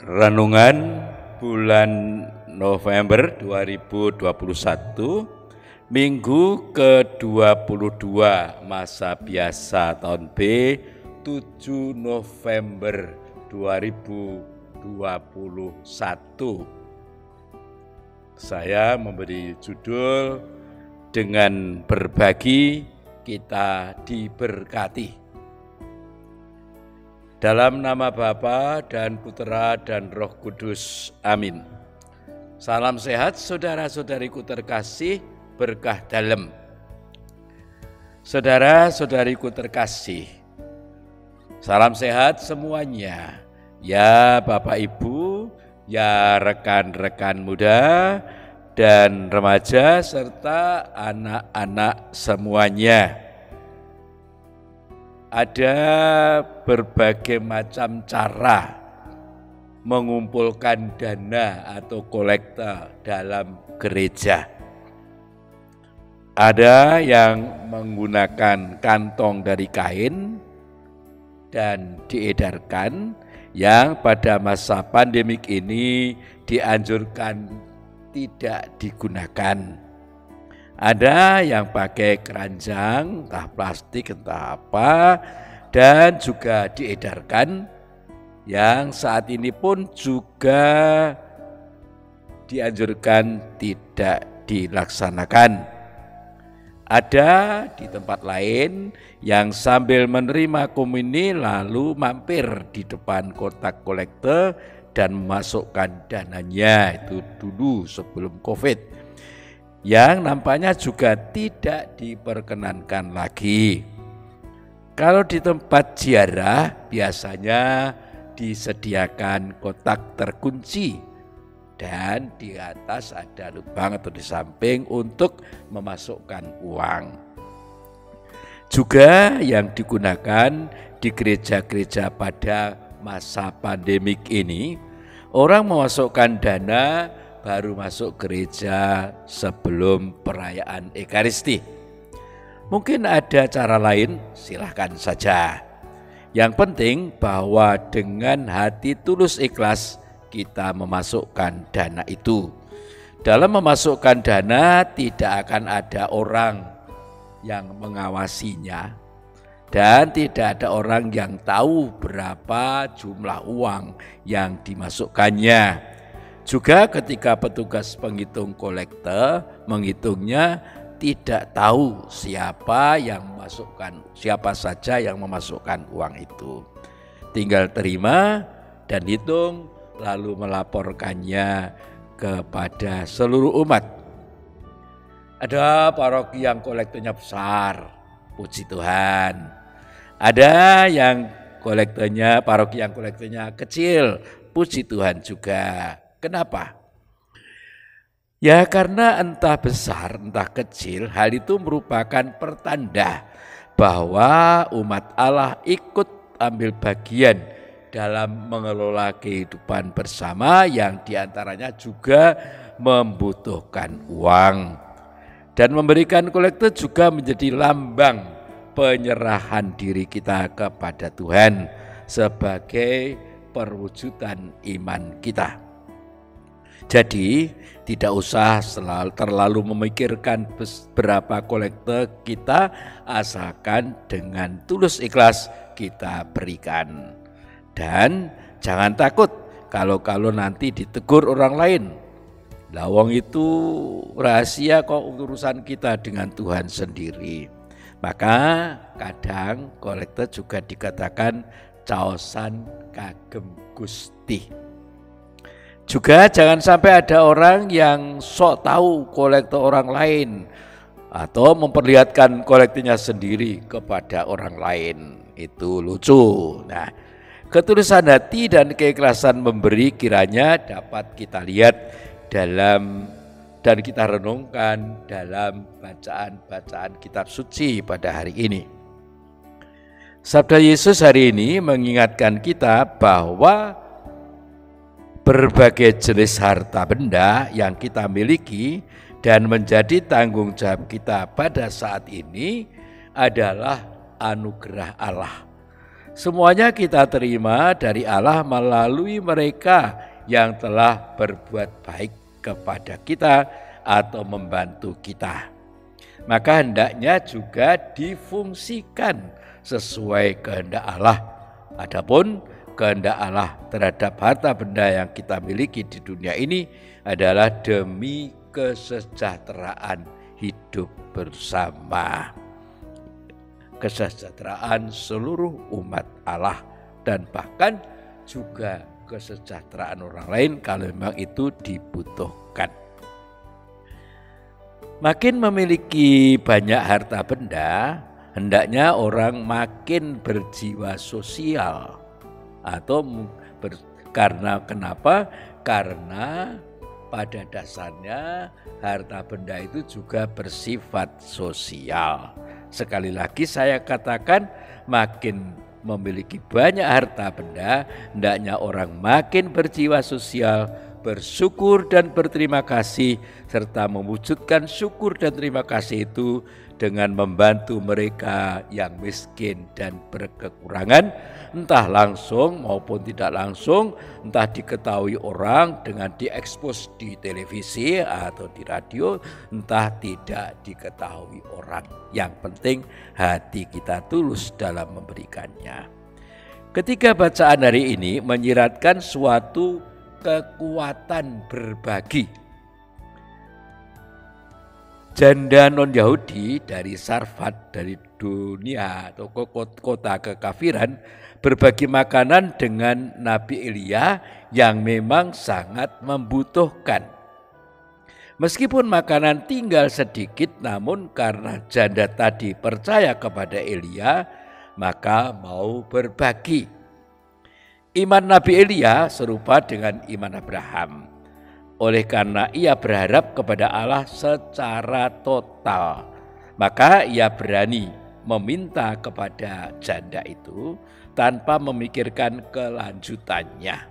Renungan bulan November 2021, Minggu ke-22 masa biasa tahun B, 7 November 2021. Saya memberi judul dengan berbagi kita diberkati. Dalam nama Bapa dan Putera dan Roh Kudus. Amin. Salam sehat saudara-saudariku terkasih, berkah dalam. Saudara-saudariku terkasih, salam sehat semuanya. Ya Bapak Ibu, ya rekan-rekan muda dan remaja serta anak-anak semuanya. Ada berbagai macam cara mengumpulkan dana atau kolekte dalam gereja. Ada yang menggunakan kantong dari kain dan diedarkan, yang pada masa pandemik ini dianjurkan tidak digunakan. Ada yang pakai keranjang, entah plastik, entah apa, dan juga diedarkan, yang saat ini pun juga dianjurkan tidak dilaksanakan. Ada di tempat lain yang sambil menerima komuni lalu mampir di depan kotak kolekte dan memasukkan dananya, itu dulu sebelum COVID. Yang nampaknya juga tidak diperkenankan lagi. Kalau di tempat ziarah biasanya disediakan kotak terkunci dan di atas ada lubang atau di samping untuk memasukkan uang. Juga yang digunakan di gereja-gereja pada masa pandemik ini, orang memasukkan dana baru masuk gereja sebelum perayaan Ekaristi. Mungkin ada cara lain, silahkan saja. Yang penting bahwa dengan hati tulus ikhlas kita memasukkan dana itu. Dalam memasukkan dana tidak akan ada orang yang mengawasinya dan tidak ada orang yang tahu berapa jumlah uang yang dimasukkannya. Juga ketika petugas penghitung kolekte menghitungnya, tidak tahu siapa saja yang memasukkan uang itu. Tinggal terima dan hitung lalu melaporkannya kepada seluruh umat. Ada paroki yang kolektenya besar, puji Tuhan. Ada yang paroki yang kolektenya kecil, puji Tuhan juga. Kenapa? Ya karena entah besar entah kecil, hal itu merupakan pertanda bahwa umat Allah ikut ambil bagian dalam mengelola kehidupan bersama yang diantaranya juga membutuhkan uang. Dan memberikan kolekte juga menjadi lambang penyerahan diri kita kepada Tuhan sebagai perwujudan iman kita. Jadi tidak usah terlalu memikirkan berapa kolekte kita, asalkan dengan tulus ikhlas kita berikan. Dan jangan takut kalau nanti ditegur orang lain. Lawang itu rahasia kok, urusan kita dengan Tuhan sendiri. Maka kadang kolekte juga dikatakan caosan kagem Gusti. Juga jangan sampai ada orang yang sok tahu kolekte orang lain atau memperlihatkan kolektenya sendiri kepada orang lain. Itu lucu. Nah, ketulusan hati dan keikhlasan memberi kiranya dapat kita lihat dan kita renungkan dalam bacaan-bacaan kitab suci pada hari ini. Sabda Yesus hari ini mengingatkan kita bahwa berbagai jenis harta benda yang kita miliki dan menjadi tanggung jawab kita pada saat ini adalah anugerah Allah. Semuanya kita terima dari Allah melalui mereka yang telah berbuat baik kepada kita atau membantu kita. Maka hendaknya juga difungsikan sesuai kehendak Allah. Adapun kehendak Allah terhadap harta benda yang kita miliki di dunia ini adalah demi kesejahteraan hidup bersama, kesejahteraan seluruh umat Allah, dan bahkan juga kesejahteraan orang lain kalau memang itu dibutuhkan. Makin memiliki banyak harta benda, hendaknya orang makin berjiwa sosial. Karena kenapa? Karena pada dasarnya harta benda itu juga bersifat sosial. Sekali lagi saya katakan, makin memiliki banyak harta benda, hendaknya orang makin berjiwa sosial, bersyukur dan berterima kasih, serta mewujudkan syukur dan terima kasih itu dengan membantu mereka yang miskin dan berkekurangan, entah langsung maupun tidak langsung, entah diketahui orang dengan diekspos di televisi atau di radio, entah tidak diketahui orang. Yang penting hati kita tulus dalam memberikannya. Ketiga bacaan hari ini menyiratkan suatu kekuatan berbagi. Janda non-Yahudi dari Sarfat, dari dunia atau kota kekafiran, berbagi makanan dengan Nabi Elia yang memang sangat membutuhkan. Meskipun makanan tinggal sedikit, namun karena janda tadi percaya kepada Elia, maka mau berbagi. Iman Nabi Elia serupa dengan iman Abraham. Oleh karena ia berharap kepada Allah secara total, maka ia berani meminta kepada janda itu tanpa memikirkan kelanjutannya,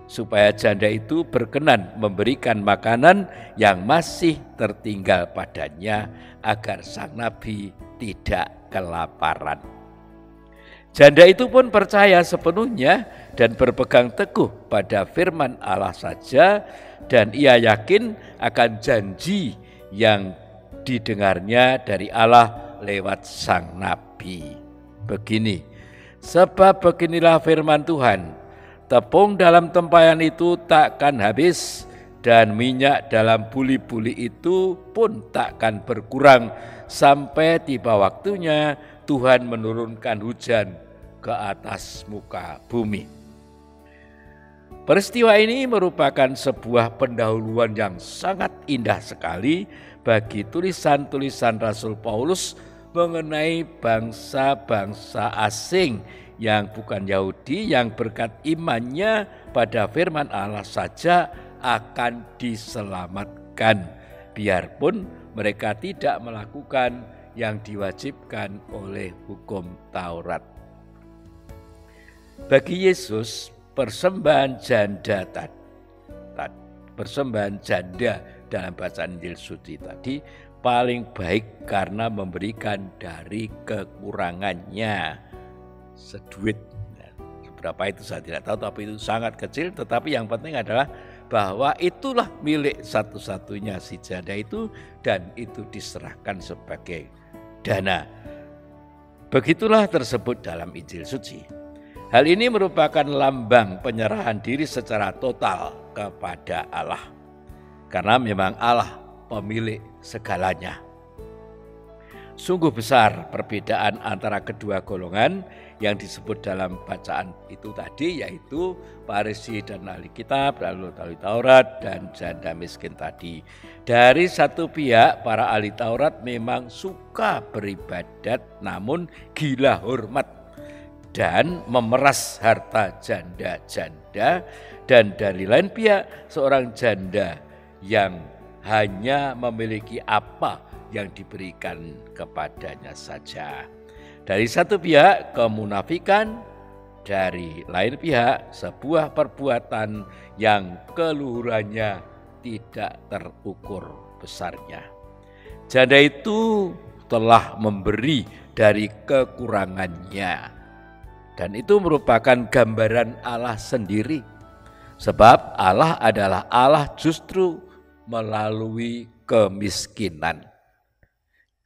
supaya janda itu berkenan memberikan makanan yang masih tertinggal padanya agar sang nabi tidak kelaparan. Janda itu pun percaya sepenuhnya dan berpegang teguh pada firman Allah saja, dan ia yakin akan janji yang didengarnya dari Allah lewat sang nabi. Begini, sebab beginilah firman Tuhan, tepung dalam tempayan itu takkan habis, dan minyak dalam buli-buli itu pun takkan berkurang sampai tiba waktunya Tuhan menurunkan hujan ke atas muka bumi. Peristiwa ini merupakan sebuah pendahuluan yang sangat indah sekali bagi tulisan-tulisan Rasul Paulus mengenai bangsa-bangsa asing yang bukan Yahudi, yang berkat imannya pada firman Allah saja akan diselamatkan, biarpun mereka tidak melakukan yang diwajibkan oleh hukum Taurat. Bagi Yesus, persembahan janda dalam bacaan Injil suci tadi paling baik karena memberikan dari kekurangannya. Seduit, seberapa itu saya tidak tahu, tapi itu sangat kecil. Tetapi yang penting adalah bahwa itulah milik satu-satunya si janda itu, dan itu diserahkan sebagai dana. Begitulah tersebut dalam Injil suci. Hal ini merupakan lambang penyerahan diri secara total kepada Allah, karena memang Allah pemilik segalanya. Sungguh besar perbedaan antara kedua golongan yang disebut dalam bacaan itu tadi, yaitu Farisi dan ahli kitab, lalu ahli Taurat, dan janda miskin tadi. Dari satu pihak, para ahli Taurat memang suka beribadat namun gila hormat dan memeras harta janda-janda, dan dari lain pihak seorang janda yang hanya memiliki apa yang diberikan kepadanya saja. Dari satu pihak kemunafikan, dari lain pihak sebuah perbuatan yang keluhurannya tidak terukur besarnya. Janda itu telah memberi dari kekurangannya, Dan itu merupakan gambaran Allah sendiri. Sebab Allah adalah Allah justru melalui kemiskinan.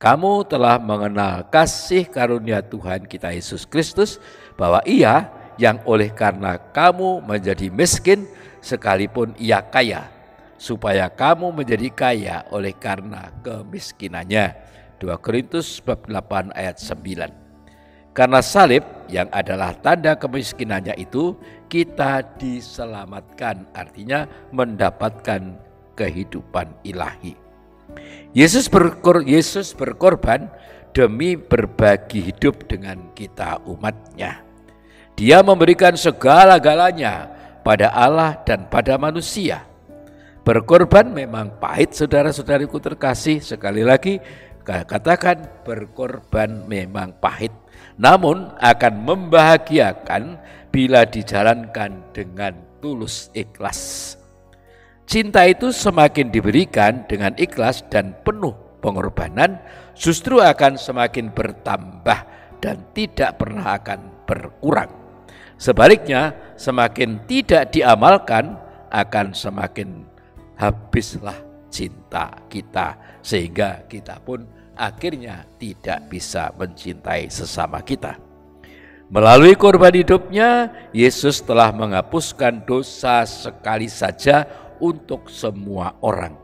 Kamu telah mengenal kasih karunia Tuhan kita Yesus Kristus, bahwa Ia yang oleh karena kamu menjadi miskin sekalipun Ia kaya, supaya kamu menjadi kaya oleh karena kemiskinannya. 2 Korintus bab 8 ayat 9. Karena salib yang adalah tanda kemiskinannya itu, kita diselamatkan, artinya mendapatkan kehidupan ilahi. Yesus berkorban demi berbagi hidup dengan kita umatnya. Dia memberikan segala-galanya pada Allah dan pada manusia. Berkorban memang pahit, saudara-saudariku terkasih. Sekali lagi katakan, berkorban memang pahit, namun akan membahagiakan bila dijalankan dengan tulus ikhlas. Cinta itu semakin diberikan dengan ikhlas dan penuh pengorbanan, justru akan semakin bertambah dan tidak pernah akan berkurang. Sebaliknya, semakin tidak diamalkan, akan semakin habislah cinta kita, sehingga kita pun akhirnya tidak bisa mencintai sesama kita. Melalui korban hidupnya, Yesus telah menghapuskan dosa sekali saja untuk semua orang.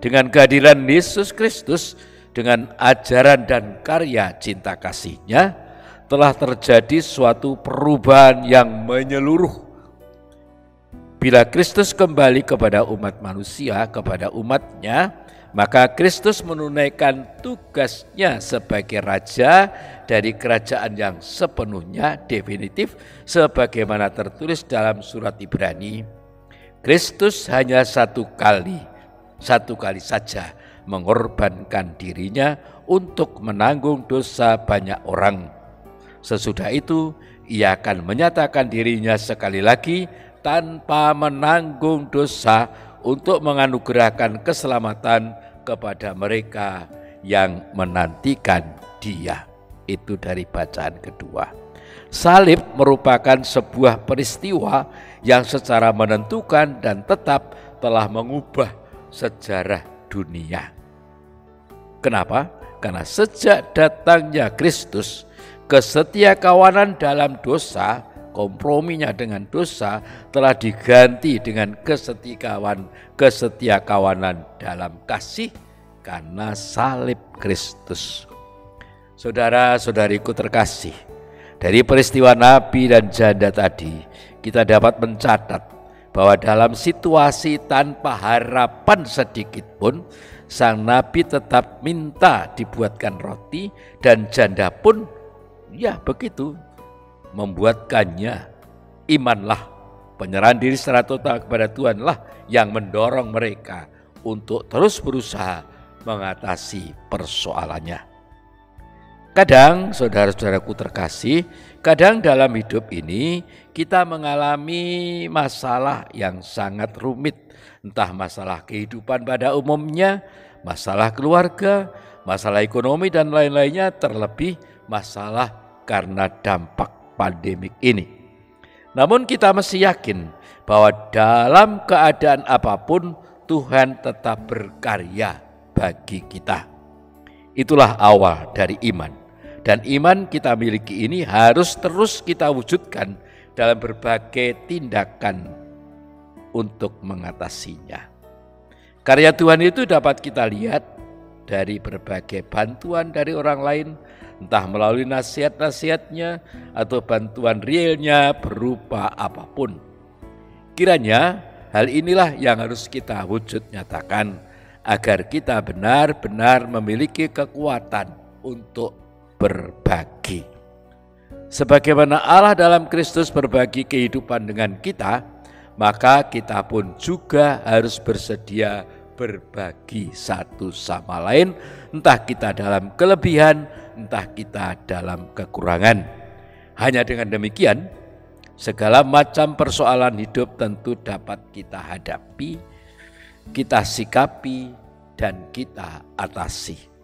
Dengan kehadiran Yesus Kristus, dengan ajaran dan karya cinta kasih-Nya, telah terjadi suatu perubahan yang menyeluruh. Bila Kristus kembali kepada umat manusia, kepada umatnya, maka Kristus menunaikan tugasnya sebagai Raja dari kerajaan yang sepenuhnya definitif, sebagaimana tertulis dalam surat Ibrani. Kristus hanya satu kali saja mengorbankan dirinya untuk menanggung dosa banyak orang. Sesudah itu, Ia akan menyatakan dirinya sekali lagi tanpa menanggung dosa untuk menganugerahkan keselamatan kepada mereka yang menantikan Dia. Itu dari bacaan kedua. Salib merupakan sebuah peristiwa yang secara menentukan dan tetap telah mengubah sejarah dunia. Kenapa? Karena sejak datangnya Kristus, kesetiakawanan dalam dosa, komprominya dengan dosa telah diganti dengan kesetiakawanan dalam kasih karena salib Kristus. Saudara-saudariku terkasih, dari peristiwa nabi dan janda tadi, kita dapat mencatat bahwa dalam situasi tanpa harapan sedikit pun, sang nabi tetap minta dibuatkan roti, dan janda pun ya begitu membuatkannya. Imanlah, penyerahan diri secara total kepada Tuhanlah yang mendorong mereka untuk terus berusaha mengatasi persoalannya. Kadang, saudara-saudaraku terkasih, kadang dalam hidup ini kita mengalami masalah yang sangat rumit. Entah masalah kehidupan pada umumnya, masalah keluarga, masalah ekonomi dan lain-lainnya, terlebih masalah karena dampak pandemik ini. Namun kita mesti yakin bahwa dalam keadaan apapun Tuhan tetap berkarya bagi kita. Itulah awal dari iman. Dan iman kita miliki ini harus terus kita wujudkan dalam berbagai tindakan untuk mengatasinya. Karya Tuhan itu dapat kita lihat dari berbagai bantuan dari orang lain, entah melalui nasihat-nasihatnya atau bantuan realnya berupa apapun. Kiranya hal inilah yang harus kita wujud nyatakan agar kita benar-benar memiliki kekuatan untuk berbagi. Sebagaimana Allah dalam Kristus berbagi kehidupan dengan kita, maka kita pun juga harus bersedia berbagi satu sama lain, entah kita dalam kelebihan, entah kita dalam kekurangan. Hanya dengan demikian, segala macam persoalan hidup tentu dapat kita hadapi, kita sikapi, dan kita atasi.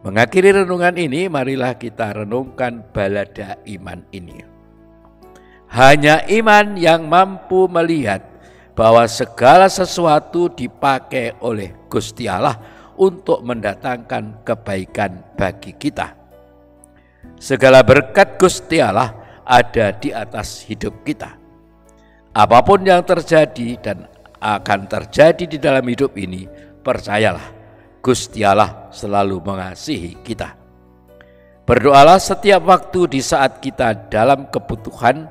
Mengakhiri renungan ini, marilah kita renungkan balada iman ini. Hanya iman yang mampu melihat bahwa segala sesuatu dipakai oleh Gusti Allah untuk mendatangkan kebaikan bagi kita. Segala berkat Gusti Allah ada di atas hidup kita. Apapun yang terjadi dan akan terjadi di dalam hidup ini, percayalah, Gusti Allah selalu mengasihi kita. Berdoalah setiap waktu di saat kita dalam kebutuhan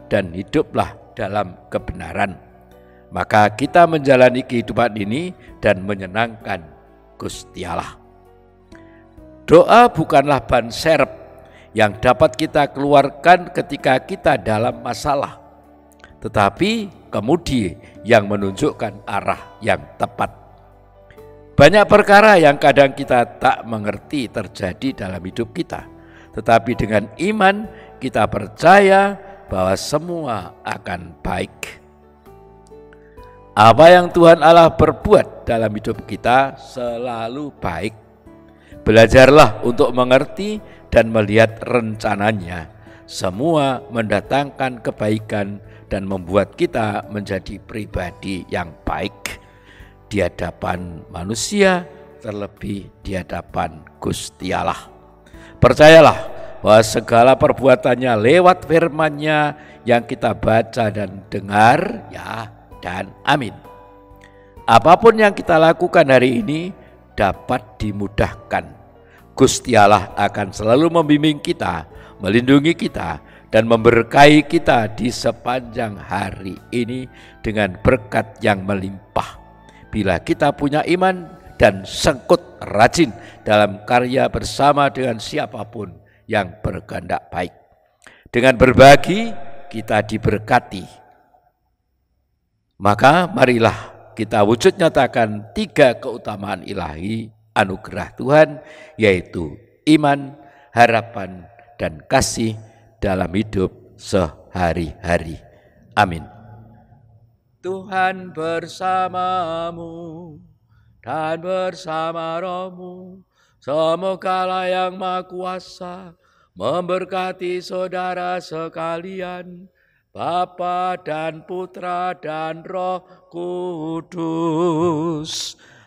dan hiduplah dalam kebenaran. Maka kita menjalani kehidupan ini dan menyenangkan Gusti Allah. Doa bukanlah ban serep yang dapat kita keluarkan ketika kita dalam masalah, tetapi kemudi yang menunjukkan arah yang tepat. Banyak perkara yang kadang kita tak mengerti terjadi dalam hidup kita, tetapi dengan iman kita percaya bahwa semua akan baik. Apa yang Tuhan Allah perbuat dalam hidup kita selalu baik. Belajarlah untuk mengerti dan melihat rencananya. Semua mendatangkan kebaikan dan membuat kita menjadi pribadi yang baik di hadapan manusia, terlebih di hadapan Gusti Allah. Percayalah bahwa segala perbuatannya lewat firman-Nya yang kita baca dan dengar, ya dan amin. Apapun yang kita lakukan hari ini dapat dimudahkan. Gusti Allah akan selalu membimbing kita, melindungi kita, dan memberkahi kita di sepanjang hari ini dengan berkat yang melimpah. Bila kita punya iman dan sengkut rajin dalam karya bersama dengan siapapun yang berkehendak baik. Dengan berbagi kita diberkati. Maka marilah kita wujud nyatakan 3 keutamaan ilahi anugerah Tuhan, yaitu iman, harapan, dan kasih dalam hidup sehari-hari. Amin. Tuhan bersamamu dan bersama rohmu. Semoga Yang Maha Kuasa memberkati saudara sekalian, Bapa dan Putra dan Roh Kudus.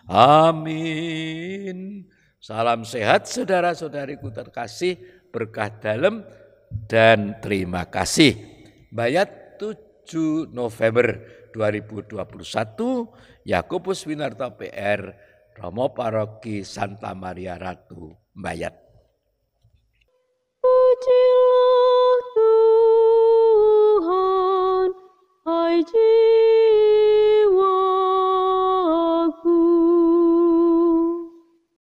Amin. Salam sehat saudara-saudariku terkasih, berkah dalam dan terima kasih. Bayat 7 November 2021, Yakobus Winarto PR, Romo Paroki Santa Maria Ratu, Mbayat. Pujilah Tuhan, hai jiwa.